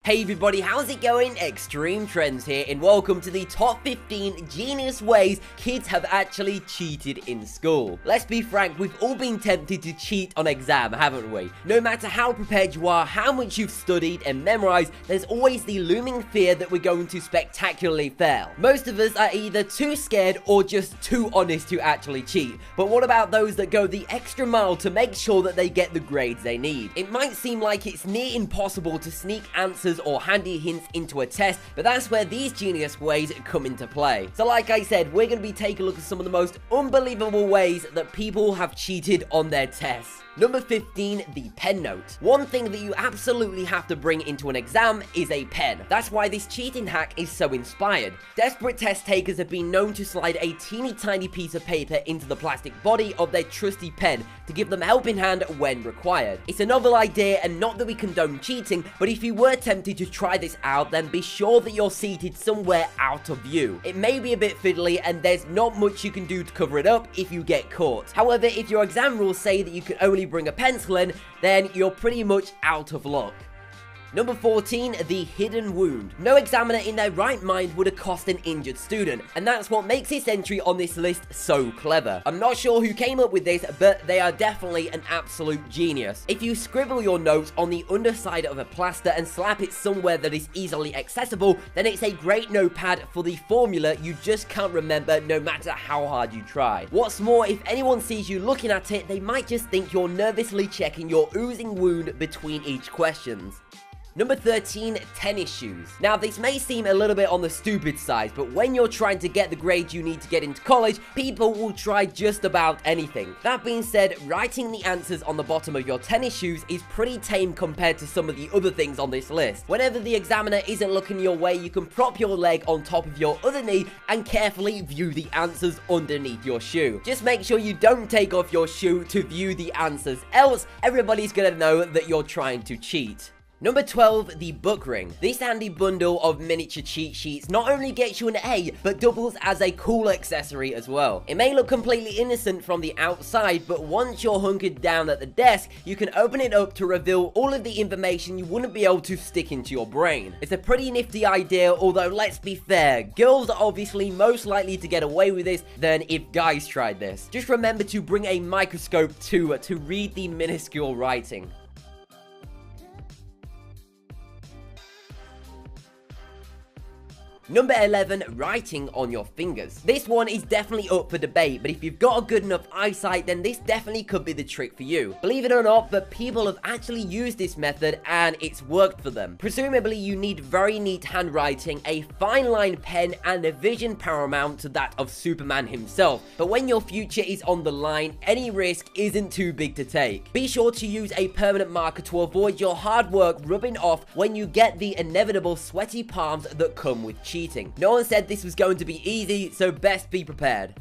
Hey everybody, how's it going? Extreme Trends here, and welcome to the top 15 genius ways kids have actually cheated in school. Let's be frank, we've all been tempted to cheat on exam, haven't we? No matter how prepared you are, how much you've studied and memorized, there's always the looming fear that we're going to spectacularly fail. Most of us are either too scared or just too honest to actually cheat. But what about those that go the extra mile to make sure that they get the grades they need? It might seem like it's near impossible to sneak answers or handy hints into a test, but that's where these genius ways come into play. So like I said, we're going to be taking a look at some of the most unbelievable ways that people have cheated on their tests. Number 15, the pen note. One thing that you absolutely have to bring into an exam is a pen. That's why this cheating hack is so inspired. Desperate test takers have been known to slide a teeny tiny piece of paper into the plastic body of their trusty pen to give them a helping hand when required. It's a novel idea, and not that we condone cheating, but if you were tempted to try this out, then be sure that you're seated somewhere out of view. It may be a bit fiddly, and there's not much you can do to cover it up if you get caught. However, if your exam rules say that you can only bring a pencil in, then you're pretty much out of luck. Number 14, the hidden wound. No examiner in their right mind would accost an injured student, and that's what makes this entry on this list so clever. I'm not sure who came up with this, but they are definitely an absolute genius. If you scribble your notes on the underside of a plaster and slap it somewhere that is easily accessible, then it's a great notepad for the formula you just can't remember no matter how hard you try. What's more, if anyone sees you looking at it, they might just think you're nervously checking your oozing wound between each questions. Number 13, tennis shoes. Now, this may seem a little bit on the stupid side, but when you're trying to get the grades you need to get into college, people will try just about anything. That being said, writing the answers on the bottom of your tennis shoes is pretty tame compared to some of the other things on this list. Whenever the examiner isn't looking your way, you can prop your leg on top of your other knee and carefully view the answers underneath your shoe. Just make sure you don't take off your shoe to view the answers, else everybody's gonna know that you're trying to cheat. Number 12, the book ring. This handy bundle of miniature cheat sheets not only gets you an A, but doubles as a cool accessory as well. It may look completely innocent from the outside, but once you're hunkered down at the desk, you can open it up to reveal all of the information you wouldn't be able to stick into your brain. It's a pretty nifty idea, although let's be fair, girls are obviously most likely to get away with this than if guys tried this. Just remember to bring a microscope to read the minuscule writing. Number 11, writing on your fingers. This one is definitely up for debate, but if you've got a good enough eyesight, then this definitely could be the trick for you. Believe it or not, but people have actually used this method and it's worked for them. Presumably, you need very neat handwriting, a fine line pen, and a vision paramount to that of Superman himself. But when your future is on the line, any risk isn't too big to take. Be sure to use a permanent marker to avoid your hard work rubbing off when you get the inevitable sweaty palms that come with cheating. No one said this was going to be easy, so best be prepared.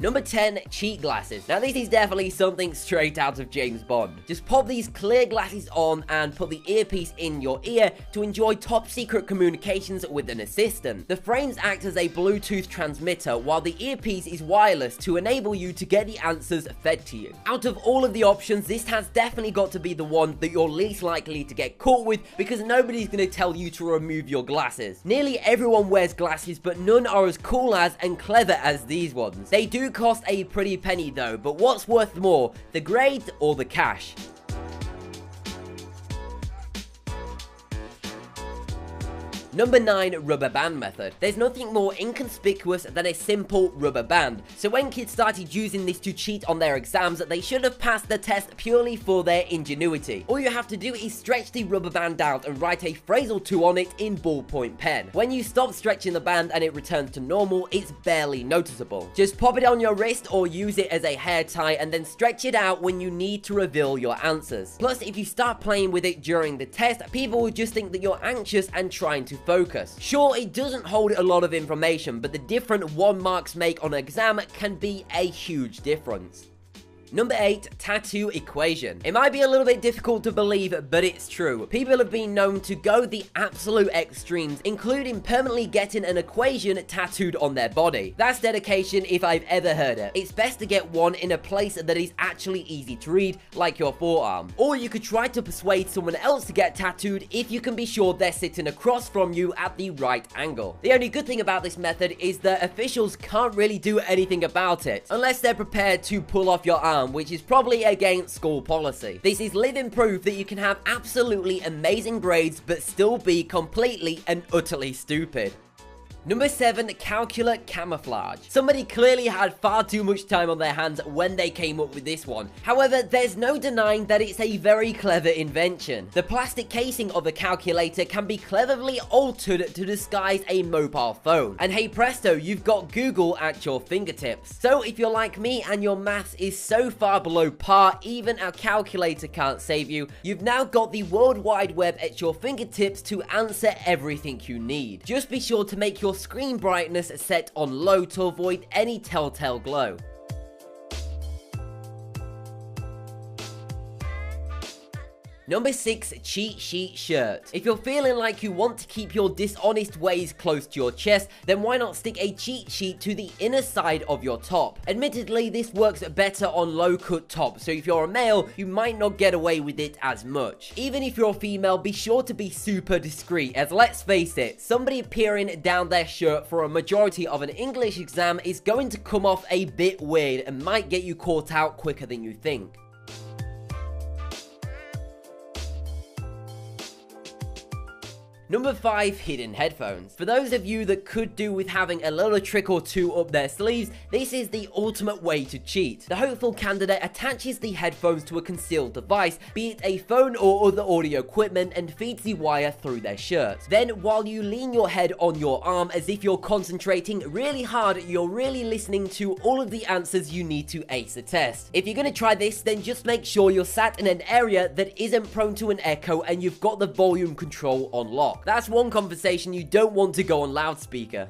Number 10, cheat glasses. Now this is definitely something straight out of James Bond. Just pop these clear glasses on and put the earpiece in your ear to enjoy top secret communications with an assistant. The frames act as a Bluetooth transmitter while the earpiece is wireless to enable you to get the answers fed to you. Out of all of the options, this has definitely got to be the one that you're least likely to get caught with because nobody's going to tell you to remove your glasses. Nearly everyone wears glasses, but none are as cool as and clever as these ones. They do cost a pretty penny though, but what's worth more, the grade or the cash? Number 9, rubber band method. There's nothing more inconspicuous than a simple rubber band. So when kids started using this to cheat on their exams, they should have passed the test purely for their ingenuity. All you have to do is stretch the rubber band out and write a phrase or two on it in ballpoint pen. When you stop stretching the band and it returns to normal, it's barely noticeable. Just pop it on your wrist or use it as a hair tie and then stretch it out when you need to reveal your answers. Plus, if you start playing with it during the test, people will just think that you're anxious and trying to focus. Sure, it doesn't hold a lot of information, but the different 1 marks make on an exam can be a huge difference. Number 8, tattoo equation. It might be a little bit difficult to believe, but it's true. People have been known to go the absolute extremes, including permanently getting an equation tattooed on their body. That's dedication if I've ever heard it. It's best to get one in a place that is actually easy to read, like your forearm. Or you could try to persuade someone else to get tattooed if you can be sure they're sitting across from you at the right angle. The only good thing about this method is that officials can't really do anything about it, unless they're prepared to pull off your arm, which is probably against school policy. This is living proof that you can have absolutely amazing grades but still be completely and utterly stupid. Number 7, calculate camouflage. Somebody clearly had far too much time on their hands when they came up with this one. However, there's no denying that it's a very clever invention. The plastic casing of a calculator can be cleverly altered to disguise a mobile phone. And hey presto, you've got Google at your fingertips. So if you're like me and your maths is so far below par, even a calculator can't save you, you've now got the World Wide Web at your fingertips to answer everything you need. Just be sure to make your screen brightness set on low to avoid any telltale glow. Number 6, cheat sheet shirt. If you're feeling like you want to keep your dishonest ways close to your chest, then why not stick a cheat sheet to the inner side of your top? Admittedly, this works better on low-cut tops, so if you're a male, you might not get away with it as much. Even if you're a female, be sure to be super discreet, as let's face it, somebody peering down their shirt for a majority of an English exam is going to come off a bit weird and might get you caught out quicker than you think. Number 5, hidden headphones. For those of you that could do with having a little trick or two up their sleeves, this is the ultimate way to cheat. The hopeful candidate attaches the headphones to a concealed device, be it a phone or other audio equipment, and feeds the wire through their shirt. Then, while you lean your head on your arm as if you're concentrating really hard, you're really listening to all of the answers you need to ace the test. If you're gonna try this, then just make sure you're sat in an area that isn't prone to an echo and you've got the volume control on lock. That's one conversation you don't want to go on loudspeaker.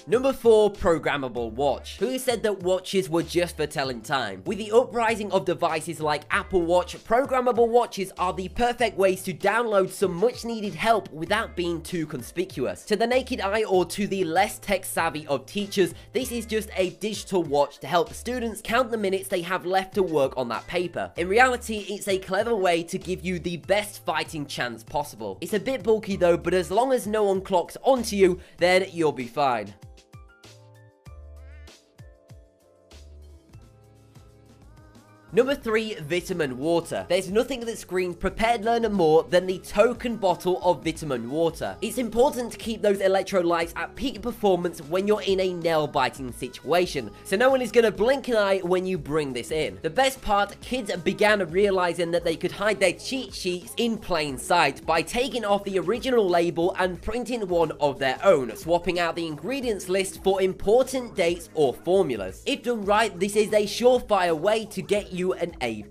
Number 4, programmable watch. Who said that watches were just for telling time? With the uprising of devices like Apple Watch, programmable watches are the perfect ways to download some much needed help without being too conspicuous. To the naked eye or to the less tech savvy of teachers, this is just a digital watch to help students count the minutes they have left to work on that paper. In reality, it's a clever way to give you the best fighting chance possible. It's a bit bulky though, but as long as no one clocks onto you, then you'll be fine. Number 3, vitamin water. There's nothing that screams prepared learner more than the token bottle of vitamin water. It's important to keep those electrolytes at peak performance when you're in a nail-biting situation, so no one is gonna blink an eye when you bring this in. The best part, kids began realizing that they could hide their cheat sheets in plain sight by taking off the original label and printing one of their own, swapping out the ingredients list for important dates or formulas. If done right, this is a surefire way to get you an A+.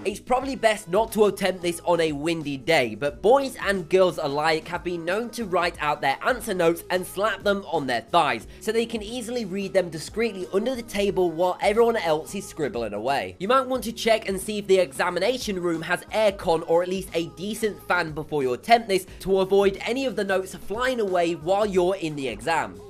It's probably best not to attempt this on a windy day, but boys and girls alike have been known to write out their answer notes and slap them on their thighs, so they can easily read them discreetly under the table while everyone else is scribbling away. You might want to check and see if the examination room has aircon or at least a decent fan before you attempt this to avoid any of the notes flying away while you're in the exam.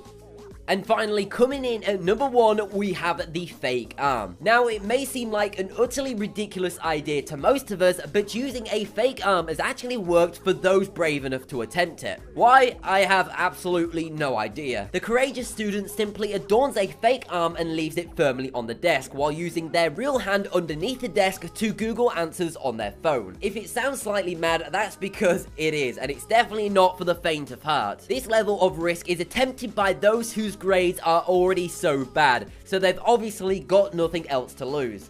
And finally, coming in at number 1, we have the fake arm. Now, it may seem like an utterly ridiculous idea to most of us, but using a fake arm has actually worked for those brave enough to attempt it. Why? I have absolutely no idea. The courageous student simply adorns a fake arm and leaves it firmly on the desk while using their real hand underneath the desk to Google answers on their phone. If it sounds slightly mad, that's because it is, and it's definitely not for the faint of heart. This level of risk is attempted by those whose grades are already so bad, so they've obviously got nothing else to lose.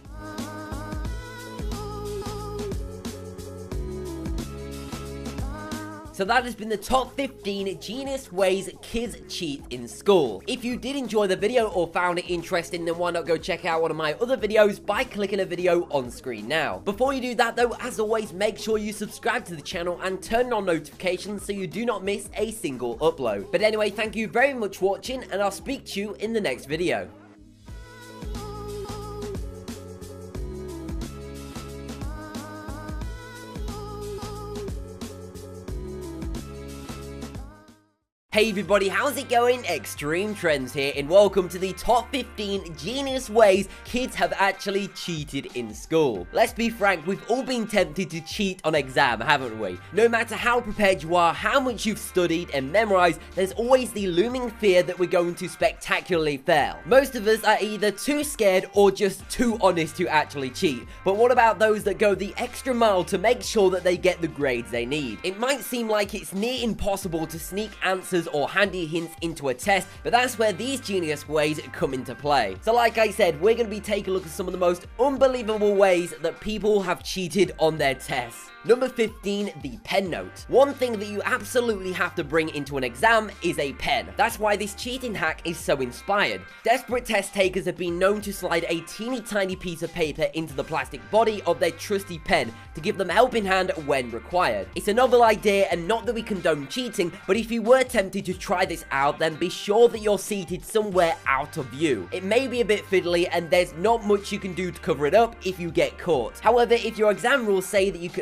So that has been the top 15 genius ways kids cheat in school. If you did enjoy the video or found it interesting, then why not go check out one of my other videos by clicking a video on screen now. Before you do that though, as always, make sure you subscribe to the channel and turn on notifications so you do not miss a single upload. But anyway, thank you very much for watching, and I'll speak to you in the next video. Hey everybody, how's it going? Extreme Trends here, and welcome to the top 15 genius ways kids have actually cheated in school. Let's be frank, we've all been tempted to cheat on exam, haven't we? No matter how prepared you are, how much you've studied and memorized, there's always the looming fear that we're going to spectacularly fail. Most of us are either too scared or just too honest to actually cheat. But what about those that go the extra mile to make sure that they get the grades they need? It might seem like it's near impossible to sneak answers or handy hints into a test, but that's where these genius ways come into play. So like I said, we're going to be taking a look at some of the most unbelievable ways that people have cheated on their tests. Number 15, the pen note. One thing that you absolutely have to bring into an exam is a pen. That's why this cheating hack is so inspired. Desperate test takers have been known to slide a teeny tiny piece of paper into the plastic body of their trusty pen to give them a helping hand when required. It's a novel idea, and not that we condone cheating, but if you were tempted to try this out, then be sure that you're seated somewhere out of view. It may be a bit fiddly, and there's not much you can do to cover it up if you get caught. However, if your exam rules say that you can